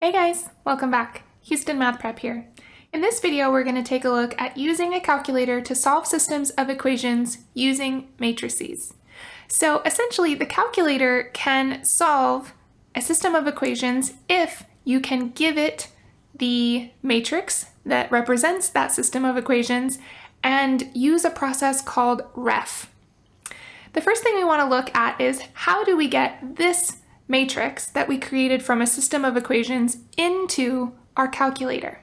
Hey guys, welcome back. Houston Math Prep here. In this video, we're going to take a look at using a calculator to solve systems of equations using matrices. So essentially, the calculator can solve a system of equations if you can give it the matrix that represents that system of equations and use a process called RREF. The first thing we want to look at is how do we get this matrix that we created from a system of equations into our calculator?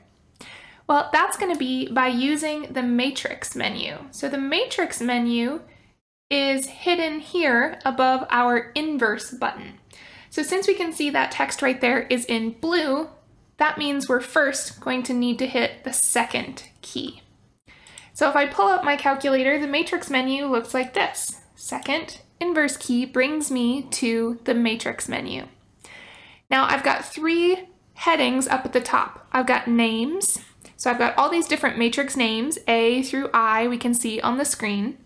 Well, that's going to be by using the matrix menu. So the matrix menu is hidden here above our inverse button. So since we can see that text right there is in blue, that means we're first going to need to hit the second key. So if I pull up my calculator, the matrix menu looks like this. Second inverse key brings me to the matrix menu. Now I've got three headings up at the top. I've got names. So I've got all these different matrix names, A through I, we can see on the screen.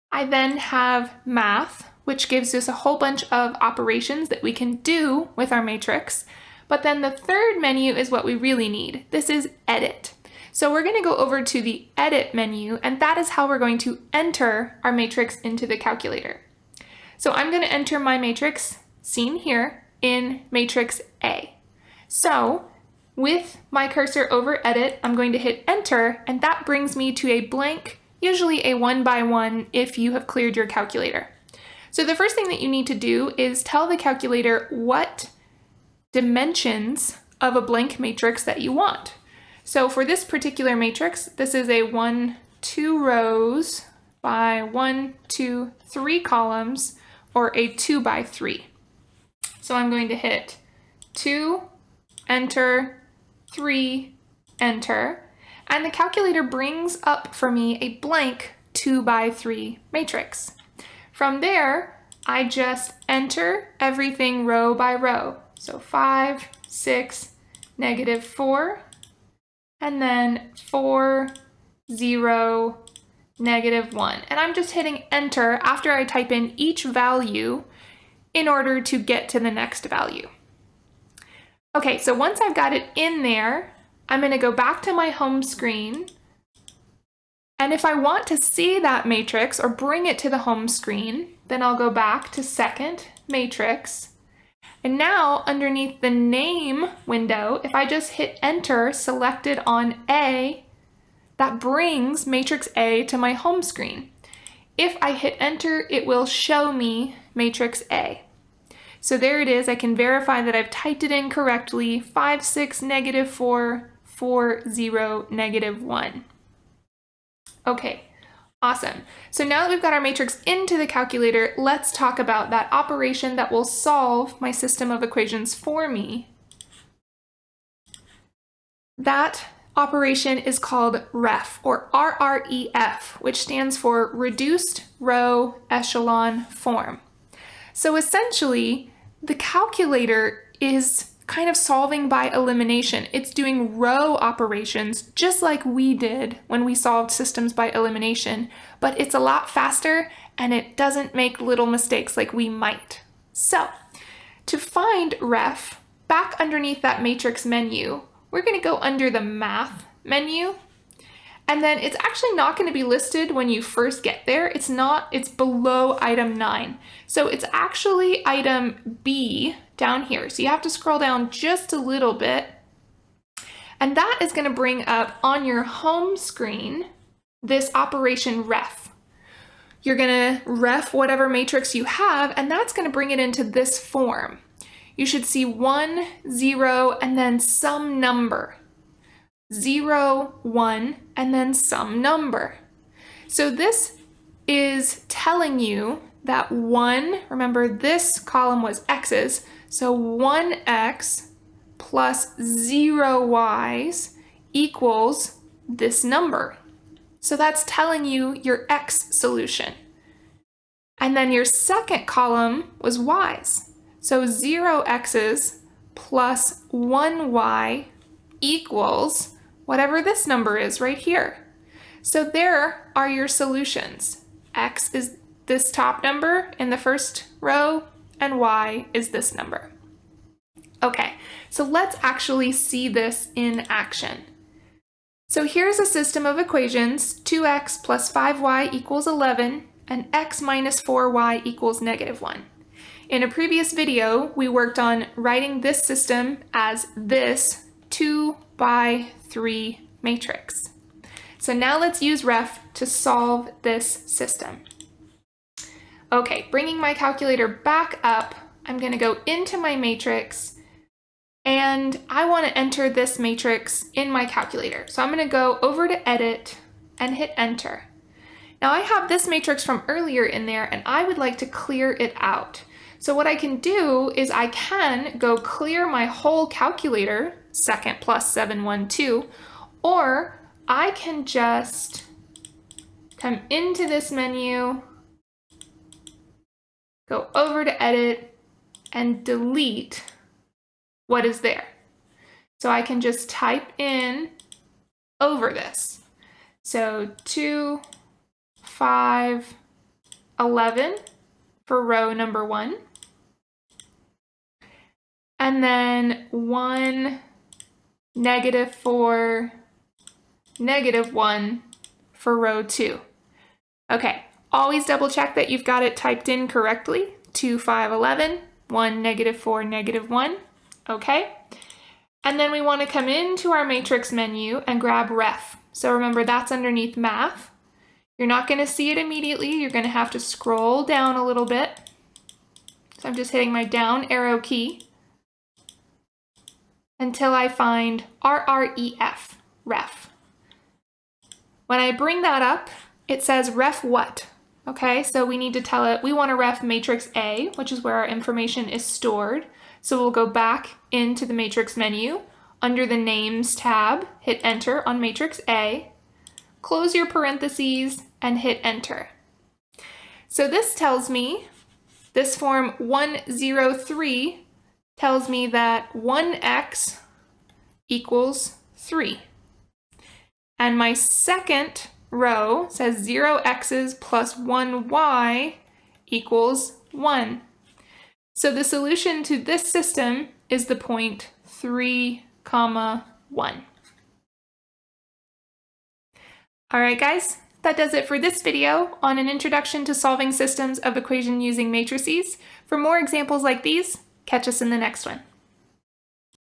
I then have math, which gives us a whole bunch of operations that we can do with our matrix. But then the third menu is what we really need. This is edit. So we're going to go over to the edit menu, and that is how we're going to enter our matrix into the calculator. So I'm going to enter my matrix, seen here, in matrix A. So with my cursor over edit, I'm going to hit enter, and that brings me to a blank, usually a 1x1 if you have cleared your calculator. So the first thing that you need to do is tell the calculator what dimensions of a blank matrix that you want. So for this particular matrix, this is a 2 rows by 1, 2, 3 columns, or a 2x3. So I'm going to hit 2, enter, 3, enter, and the calculator brings up for me a blank 2x3 matrix. From there, I just enter everything row by row. So 5, 6, -4, and then 4, 0, -1. And I'm just hitting enter after I type in each value in order to get to the next value. Okay, so once I've got it in there, I'm going to go back to my home screen. And if I want to see that matrix or bring it to the home screen, then I'll go back to second matrix. And now underneath the name window, if I just hit enter selected on A, that brings matrix A to my home screen. If I hit enter, it will show me matrix A. So there it is. I can verify that I've typed it in correctly. 5, 6, -4, 4, 0, -1. Okay, awesome. So now that we've got our matrix into the calculator, let's talk about that operation that will solve my system of equations for me. That operation is called RREF, or RREF, which stands for Reduced Row Echelon Form. So essentially, the calculator is kind of solving by elimination. It's doing row operations just like we did when we solved systems by elimination, but it's a lot faster and it doesn't make little mistakes like we might. So to find RREF, back underneath that matrix menu, we're going to go under the math menu, and then it's actually not going to be listed when you first get there. It's below item 9. So it's actually item B down here. So you have to scroll down just a little bit, and that is going to bring up on your home screen this operation RREF. You're going to RREF whatever matrix you have, and that's going to bring it into this form. You should see 1, 0, and then some number. 0, 1, and then some number. So this is telling you that 1, remember this column was x's, so 1x plus 0y's equals this number. So that's telling you your x solution. And then your second column was y's. So 0x's plus 1y equals whatever this number is right here. So there are your solutions. X is this top number in the first row, and y is this number. Okay, So let's actually see this in action. So here's a system of equations, 2x plus 5y equals 11, and x minus 4y equals -1. In a previous video, we worked on writing this system as this 2 by 3 matrix. So now let's use REF to solve this system. Okay, bringing my calculator back up, I'm going to go into my matrix, and I want to enter this matrix in my calculator. So I'm going to go over to Edit and hit Enter. Now I have this matrix from earlier in there, and I would like to clear it out. So what I can do is I can go clear my whole calculator, second plus 712, or I can just come into this menu, go over to Edit, and delete what is there. So I can just type in over this. So 2, 5, 11 for row number 1. And then 1, -4, -1 for row 2. Okay, always double check that you've got it typed in correctly. 2, 5, 11, 1, -4, -1. Okay, and then we want to come into our matrix menu and grab REF. So remember, that's underneath math. You're not going to see it immediately. You're going to have to scroll down a little bit. So I'm just hitting my down arrow key until I find RREF, REF. When I bring that up, it says REF what? Okay, so we need to tell it we want to REF matrix A, which is where our information is stored. So we'll go back into the matrix menu, under the Names tab, hit Enter on matrix A, close your parentheses, and hit Enter. So this tells me, this form 103 tells me that 1x equals 3. And my second row says 0x's plus 1y equals 1. So the solution to this system is the point 3, 1. All right, guys, that does it for this video on an introduction to solving systems of equation using matrices. For more examples like these, catch us in the next one.